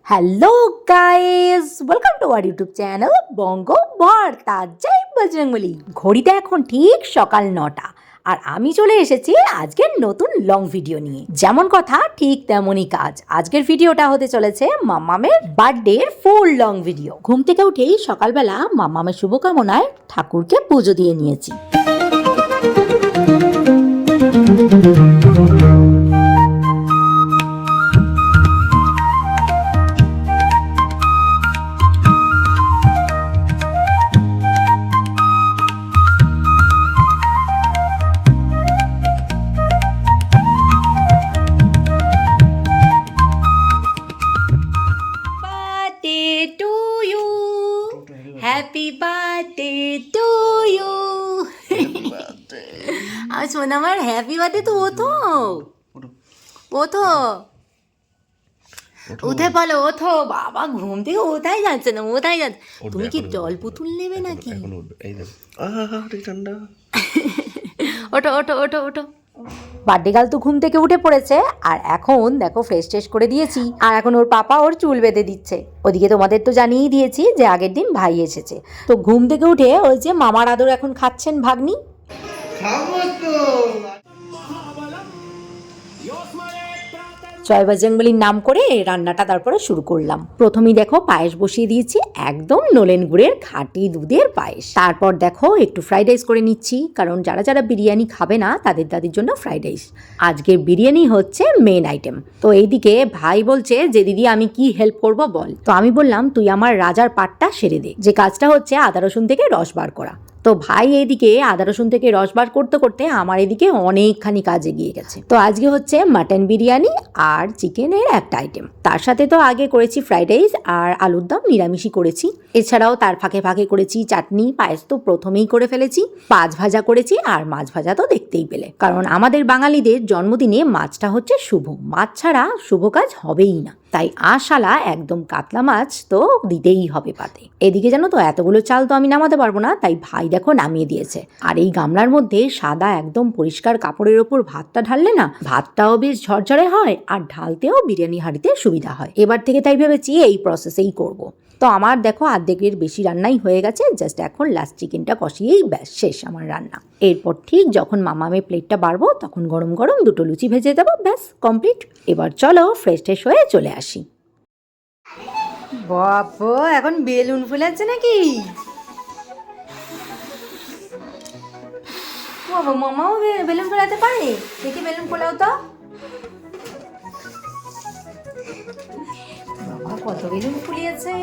Hello guys, welcome to our YouTube channel Banga Barta. জয় বজরংবলী। ঘড়িতে এখন ঠিক সকাল 9টা আর আমি চলে এসেছি আজকের নতুন লং ভিডিও নিয়ে। যেমন কথা ঠিক তেমনই কাজ। আজকের ভিডিওটা হতে চলেছে মাম্মামের বার্থডের ফুল লং ভিডিও। ঘুম থেকে উঠেই সকালবেলা মাম্মামের শুভকামনায় ঠাকুরকে পুজো দিয়ে নিয়েছি। Happy birthday to you. আর শোন, আমার হ্যাপি বার্থডে তো ওঠো ওঠো উঠে বলো, ওঠো বাবা। ঘুম থেকে ওঠাই যাচ্ছে না, ওঠাই যাচ্ছে। তুমি কি জল পুতুল নেবে নাকি? ওঠো ওঠো ওঠো ওঠো। বার্থডে গার্ল তো ঘুম থেকে উঠে পড়েছে আর এখন দেখো ফ্রেশ ট্রেশ করে দিয়েছি আর এখন ওর পাপা ওর চুল বেঁধে দিচ্ছে। ওদিকে তোমাদের তো জানিয়েই দিয়েছি যে আগের দিন ভাই এসেছে, তো ঘুম থেকে উঠে ওই যে মামার আদর এখন খাচ্ছেন ভাগ্নি। জয় বজরংবলীর নাম করে রান্নাটা তারপরে শুরু করলাম। প্রথমেই দেখো পায়েস বসিয়ে দিয়েছি, একদম নলেন গুড়ের খাঁটি দুধের পায়েস। তারপর দেখো একটু ফ্রাইড রাইস করে নিচ্ছি, কারণ যারা যারা বিরিয়ানি খাবে না তাদের জন্য ফ্রাইড রাইস। আজকের বিরিয়ানি হচ্ছে মেন আইটেম। তো এইদিকে ভাই বলছে যে দিদি আমি কি হেল্প করব বল। তো আমি বললাম তুই আমার রাজার পাটটা সেরে দে, যে কাজটা হচ্ছে আদা রসুন থেকে রস বার করা। তো ভাই এইদিকে আদা রসুন থেকে রস বার করতে করতে আমার এদিকে অনেকখানি কাজ এগিয়ে গেছে। তো আজকে হচ্ছে মাটন বিরিয়ানি আর চিকেনের একটা আইটেম। তার সাথে তো আগে করেছি ফ্রাইড রাইস আর আলুর দম নিরামিষই করেছি। এছাড়াও তার ফাঁকে ফাঁকে করেছি চাটনি, পায়েস তো প্রথমেই করে ফেলেছি, মাছ ভাজা করেছি। আর মাছ ভাজা তো দেখতেই পেলে, কারণ আমাদের বাঙালিদের জন্মদিনে মাছটা হচ্ছে শুভ। মাছ ছাড়া শুভ কাজ হবেই না, তাই আশালা একদম কাতলা মাছ তো দিতেই হবে পাতে। এদিকে জানো তো এতগুলো চাল তো আমি নামাতে পারবো না, তাই ভাই দেখো নামিয়ে দিয়েছে। আর এই গামলার মধ্যে সাদা একদম পরিষ্কার কাপড়ের ওপর ভাতটা ঢাললে না, ভাতটাও বেশ ঝরঝরে হয় আর ঢালতেও বিরিয়ানি হাঁড়িতে সুবিধা হয়। এবার থেকে তাই ভেবেছি এই প্রসেসেই করব। তো আমার দেখো অর্ধেকের বেশি রান্নাই হয়ে গেছে, জাস্ট এখন লাস্ট চিকেনটা কষিয়েই ব্যাস শেষ আমার রান্না। এরপর ঠিক যখন মামামের প্লেটটা বাড়বো তখন গরম গরম দুটো লুচি ভেজে দেবো, ব্যাস কমপ্লিট। এবার চলো ফ্রেশ ট্রেশ হয়ে চলে আসি। বাবা এখন বেলুন ফুলাচ্ছে নাকি? বাবা মামাও বেলুন ফোলাতে পারে? দেখি বেলুন ফোলাও তো। বাবা কত বেলুন ফুলিয়েছে।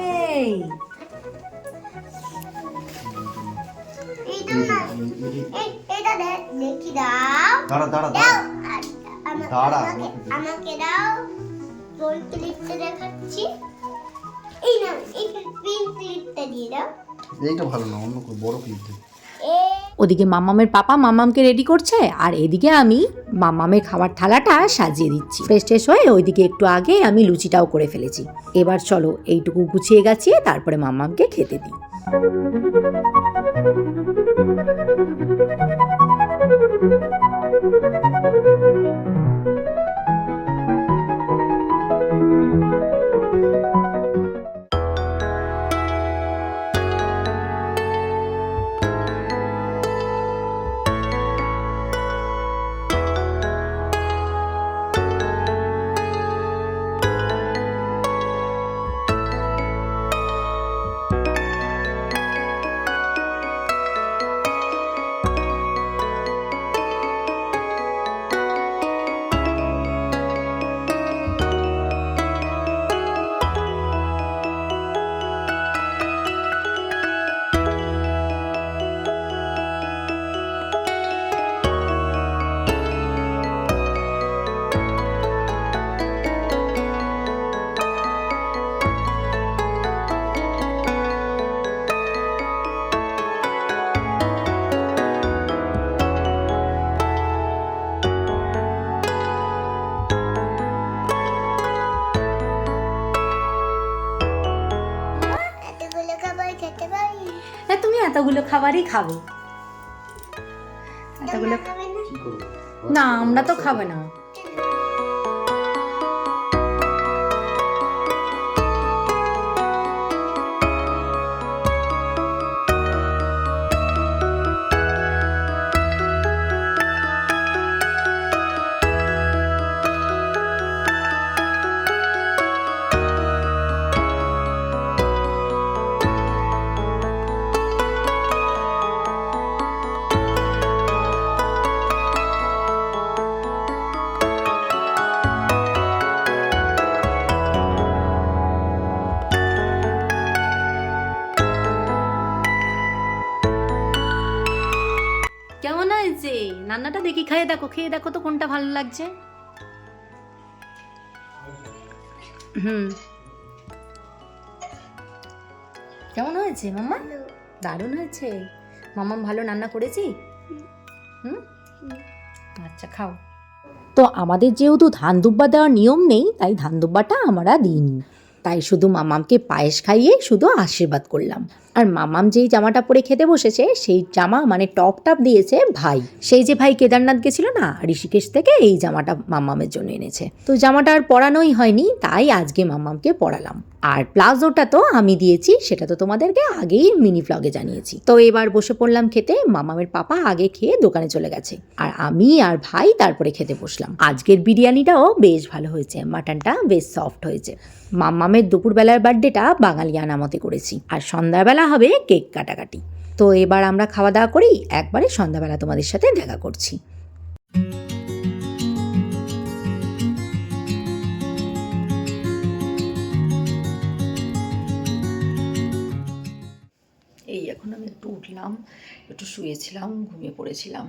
আমাকে দাও, রোল ক্লিপটা দেখাচ্ছি। এই নাও, এই পিন ক্লিপটা দিয়ে দাও। এইটা ভালো না, অন্য কোনো বড় ক্লিপ দে। ওদিকে মাম্মামের পাপা মাম্মামকে রেডি করছে আর এদিকে আমি মাম্মামের খাবার থালাটা সাজিয়ে দিচ্ছি। ফ্রেশ ট্রেশ হয়ে ওইদিকে একটু আগে আমি লুচিটাও করে ফেলেছি। এবার চলো এইটুকু গুছিয়ে গাছিয়ে তারপরে মাম্মামকে খেতে দিই। তুমি এতগুলো খাবারই খাবে? এতগুলো না, আমরা তো খাবে না। রান্নাটা দেখি, খেয়ে দেখো তো কোনটা ভালো লাগছে। কেমন হয়েছে মাম্মা? দারুণ হয়েছে। মাম্মাম ভালো রান্না করেছি? আচ্ছা খাও। তো আমাদের যেহেতু ধান দুব্বা দেওয়ার নিয়ম নেই, তাই ধান দুব্বাটা আমরা দিইনি, তাই শুধু মামামকে পায়েস খাইয়ে শুধু আশীর্বাদ করলাম। আর মামাম যেই জামাটা পরে খেতে বসেছে সেই জামা মানে টপ দিয়েছে ভাই। সেই যে ভাই কেদারনাথ গেছিল না ঋষিকেশ থেকে, এই জামাটা মামামের জন্য এনেছে। তো জামাটা আর পরানোই হয়নি, তাই আজকে মামামকে পরালাম। আর প্লাজোটা তো আমি দিয়েছি, সেটা তো তোমাদেরকে আগেই মিনি ব্লগে জানিয়েছি। তো এবার বসে পড়লাম খেতে। মামামের পাপা আগে খেয়ে দোকানে চলে গেছে, আর আমি আর ভাই তারপরে খেতে বসলাম। আজকের বিরিয়ানিটাও বেশ ভালো হয়েছে, মাটনটা বেশ সফট হয়েছে। মামামের দুপুরবেলার বার্থডেটা বাঙালিয়ানা মতে করেছি, আর সন্ধ্যাবেলা হবে কেক কাটাকাটি। তো এবার আমরা খাওয়া দাওয়া করি, একবারে সন্ধ্যাবেলা তোমাদের সাথে দেখা করছি। এই এখন আমি একটু উঠলাম, একটু শুয়েছিলাম, ঘুমিয়ে পড়েছিলাম।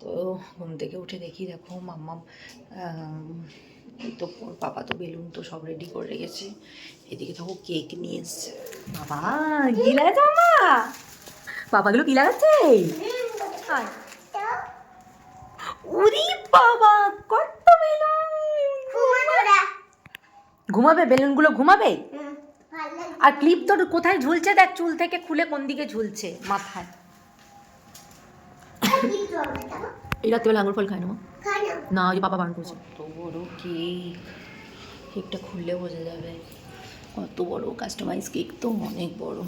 তো ঘুম থেকে উঠে দেখি দেখো মাম্মাম এই তো ওর পাপা তো বেলুন তো সব রেডি করে রেখেছে। এদিকে দেখো কেক নিয়ে এসছে। বাবা কি লাগাচ্ছে মামা? বাবাগুলো কি লাগাচ্ছে? উরি বাবা কত বেলুন! ঘুমাবে বেলুনগুলো, ঘুমাবে। আর ক্লিপ তোর কোথায় ঝুলছে দেখ, চুল থেকে খুলে কোন দিকে ঝুলছে মাথায়। এই রাত্রিবেলা আঙুর ফল খায় না না, ওই পাপা বারণ করছে। কত বড় কেক, কেকটা খুললে বোঝা যাবে কত বড় কাস্টমাইজ কেক, তো অনেক বড়।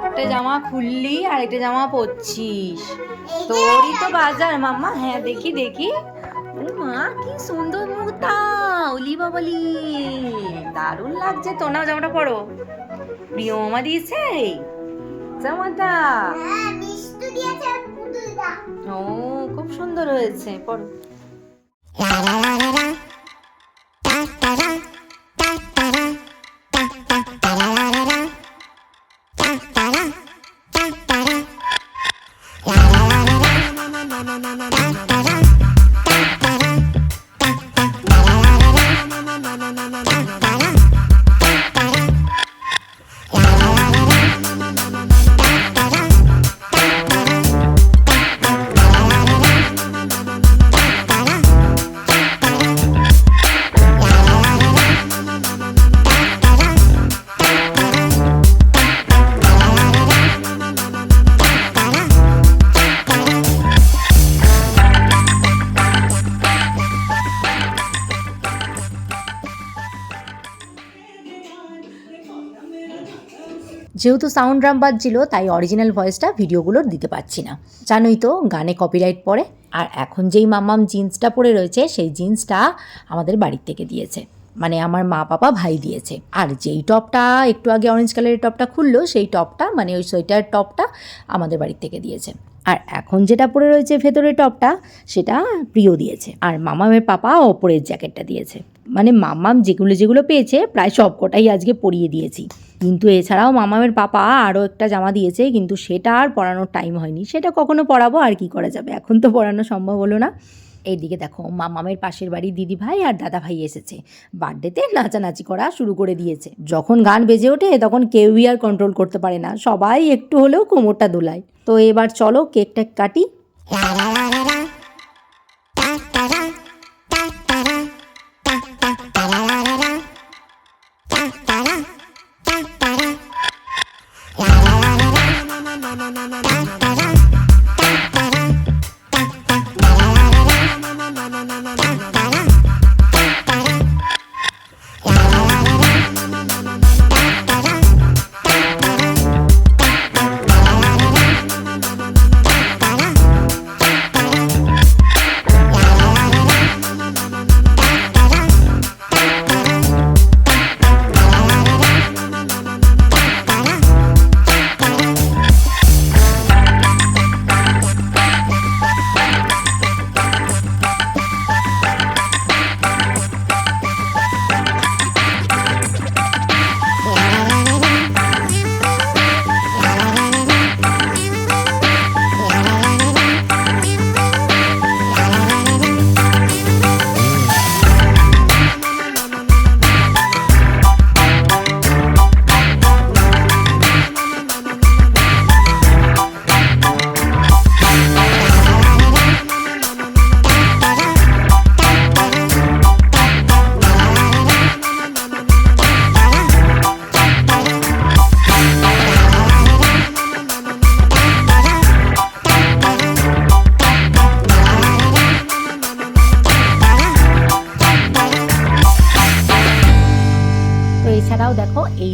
একটা জামা খুললি আর একটা জামা পরছিস, তোরই তো বাজার মাম্মা। হ্যাঁ দেখি দেখি, ও মা কি সুন্দর মুখটা, ওলি বাবলি, দারুণ লাগছে। তো নাও জামাটা পরো, প্রিয় মামা দিয়েছে জামাটা। ও খুব সুন্দর হয়েছে, পরো। যেহেতু সাউন্ড ড্রাম বাজছিল, তাই অরিজিনাল ভয়েসটা ভিডিওগুলোর দিতে পারছি না, জানোই তো গানে কপিরাইট পড়ে। আর এখন যেই মাম্মাম জিন্সটা পরে রয়েছে, সেই জিন্সটা আমাদের বাড়ির থেকে দিয়েছে, মানে আমার মা পাপা ভাই দিয়েছে। আর যেই টপটা একটু আগে অরেঞ্জ কালারের টপটা খুললো, সেই টপটা মানে ওই সোয়েটার টপটা আমাদের বাড়ির থেকে দিয়েছে। আর এখন যেটা পরে রয়েছে ভেতরের টপটা, সেটা প্রিয় দিয়েছে। আর মামামের পাপা ওপরের জ্যাকেটটা দিয়েছে। মানে মামাম যেগুলো পেয়েছে প্রায় সবকটাই আজকে পরিয়ে দিয়েছি। কিন্তু এছাড়াও মামামের পাপা আরও একটা জামা দিয়েছে, কিন্তু সেটা আর পরানোর টাইম হয়নি। সেটা কখনো পরাবো, আর কি করা যাবে, এখন তো পরানো সম্ভব হলো না। এইদিকে দেখো মামামের পাশের বাড়ি দিদি ভাই আর দাদা ভাই এসেছে, বার্থডেতে নাচানাচি করা শুরু করে দিয়েছে। যখন গান বেজে ওঠে তখন কেউই আর কন্ট্রোল করতে পারে না, সবাই একটু হলেও কোমরটা দোলায়। তো এবার চলো কেকটা কাটি।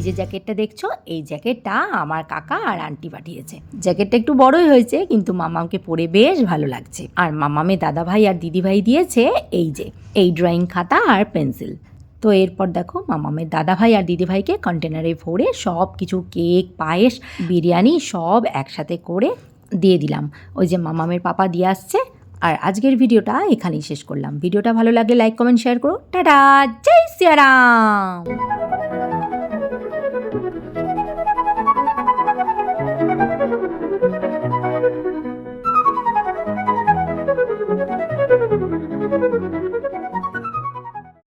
যে জ্যাকেটটা দেখছো, এই জ্যাকেটটা আমার কাকা আর আন্টি পাঠিয়েছে। জ্যাকেটটা একটু বড়ই হয়েছে, কিন্তু মামামকে পরে বেশ ভালো লাগছে। আর মামামের দাদা ভাই আর দিদি ভাই দিয়েছে এই ড্রয়িং খাতা আর পেন্সিল। তো এরপর দেখো মামামের দাদা ভাই আর দিদি ভাইকে কন্টেনারে ভরে সব কিছু কেক, পায়েস, বিরিয়ানি সব একসাথে করে দিয়ে দিলাম। ওই যে মামামের পাপা দিয়ে আসছে। আর আজকের ভিডিওটা এখানেই শেষ করলাম। ভিডিওটা ভালো লাগলে লাইক, কমেন্ট, শেয়ার করো। টাটা, জয় সিয়ারাম।